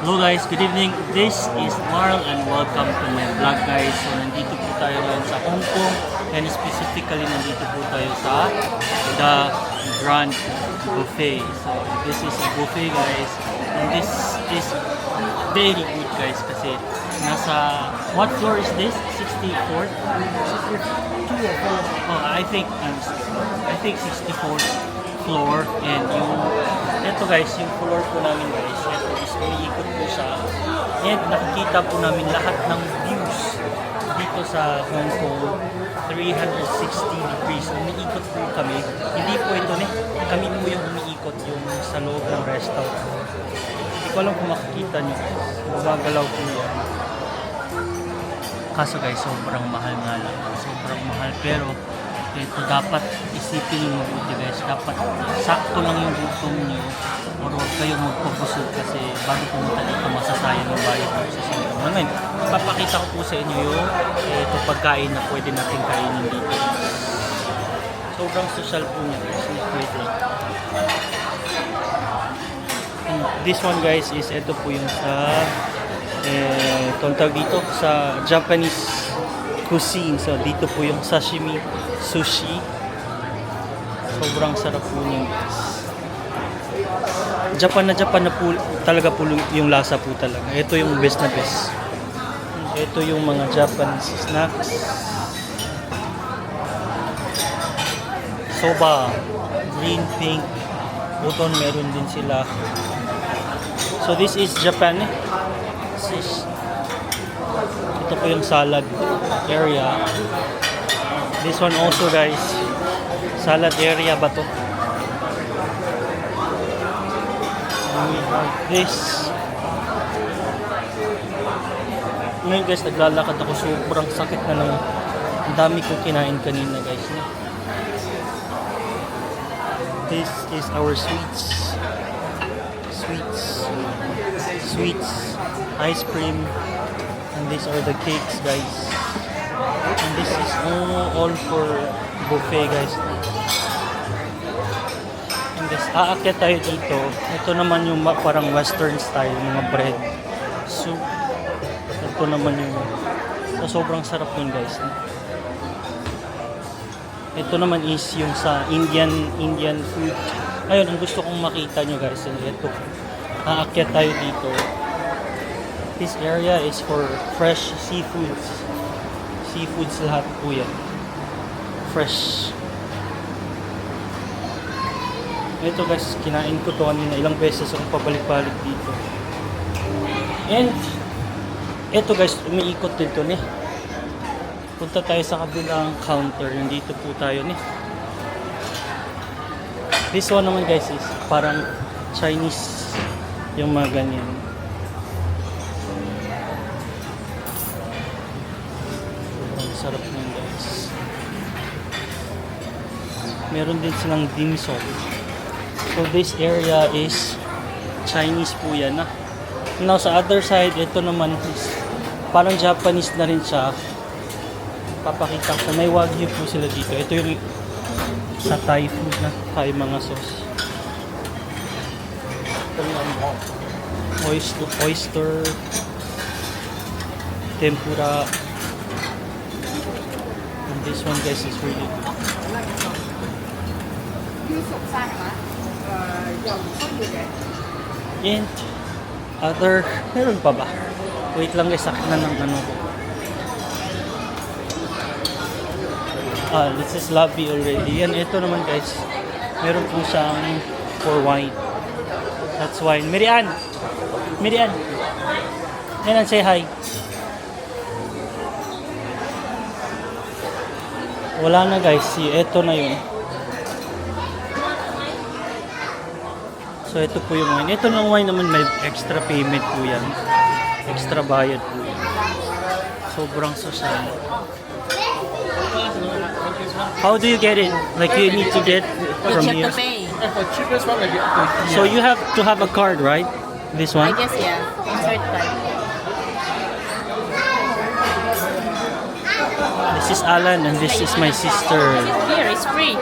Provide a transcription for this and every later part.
Hello guys, good evening. This is Marl and welcome to my vlog guys. So nandito po tayo ngayon sa Hong Kong and specifically nandito po tayo sa The Grand Buffet. So this is a buffet guys and this is very good guys kasi nasa, what floor is this? 64th? 62 or 4? Oh, I think 64th floor and yung ito guys, yung floor po namin guys, ito is umiikot po siya and nakikita po namin lahat ng views dito sa Hong Kong 360 degrees. Umiikot po kami, hindi po ito kami po yung umiikot yung sa loob ng restaurant. Hindi ko alam kung makikita nyo guys, gumagalaw po yan. Kaso guys, sobrang mahal nga lang, sobrang mahal, pero ito dapat isipin yung mabuti guys, dapat sakto lang yung gutom nyo or huwag kayong magpapusog kasi bago pumunta dito masasayang yung bayad mo sa sinila. Ngayon, papakita ko po sa inyo yung ito pagkain na pwede natin kainin dito. Sobrang social po niya guys, wait lang. This one guys is ito po yung sa tawag dito sa Japanese cuisine. So dito po yung sashimi, sushi. Sobrang sarap po niya. Japan na po talaga po yung lasa po talaga. Ito yung best na best. Ito yung mga Japanese snacks. Soba, green, pink, buton meron din sila. So this is Japan. Ito po yung salad area. This one also guys, salad area ba to? And we have this. Ngayon guys, naglalakad ako, sobrang sakit na lang. Ang dami kong kinain kanina guys. This is our sweets. Ice cream. And these are the cakes guys. And this is all for buffet guys. And this, aakyat tayo dito. Ito naman yung parang western style, mga bread, soup. Ito naman yung sobrang sarap yun guys. Ito naman is yung sa Indian food. Ayun, ang gusto kong makita nyo guys, ito. Aakyat tayo dito. This area is for fresh seafoods. Seafoods lahat po yan. Fresh. Ito guys, kinain ko to kanina. Ilang beses akong pabalik-balik dito. And, ito guys, umiikot dito Punta tayo sa kabilang counter. Nandito po tayo This one naman guys is parang Chinese yung mga ganyan. Sarap nyo guys. Meron din silang dim sum. So this area is Chinese po yan Now sa other side, ito naman is parang Japanese na rin siya. Papakita ko, may wagyu po sila dito. Ito yung sa Thai food Thai mga sauce. Ito yung oyster, tempura. And this one guys is really good. And other, meron pa ba? Wait lang guys, sakit na ng this is lobby already. Yan, ito naman guys, meron po siyang for wine. That's wine. Mirian! Yan, say hi. Wala na guys, ito na yun. So ito po yung wine. Ito ng wine naman may extra payment po yan. Extra bayad po yan. Sobrang social. How do you get it? Like you need to get from here. So you have to have a card, right? This one? I guess yeah. Insert card. This is Alan and this is my sister. Here, it's free.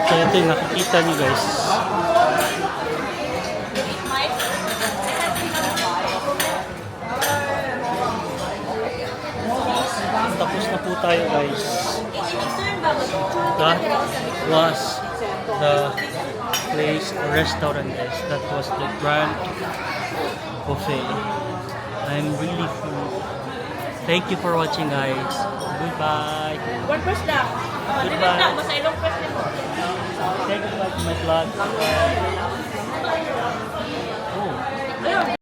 So ito yung nakikita nyo guys. Tapos na po tayo guys. That was the place or restaurant guys. That was the Grand Buffet. I'm really full. Thank you for watching guys. Goodbye. One press lang. Goodbye. Dili na, basta ilong press nimo. Thank you for watching my vlog. Oh.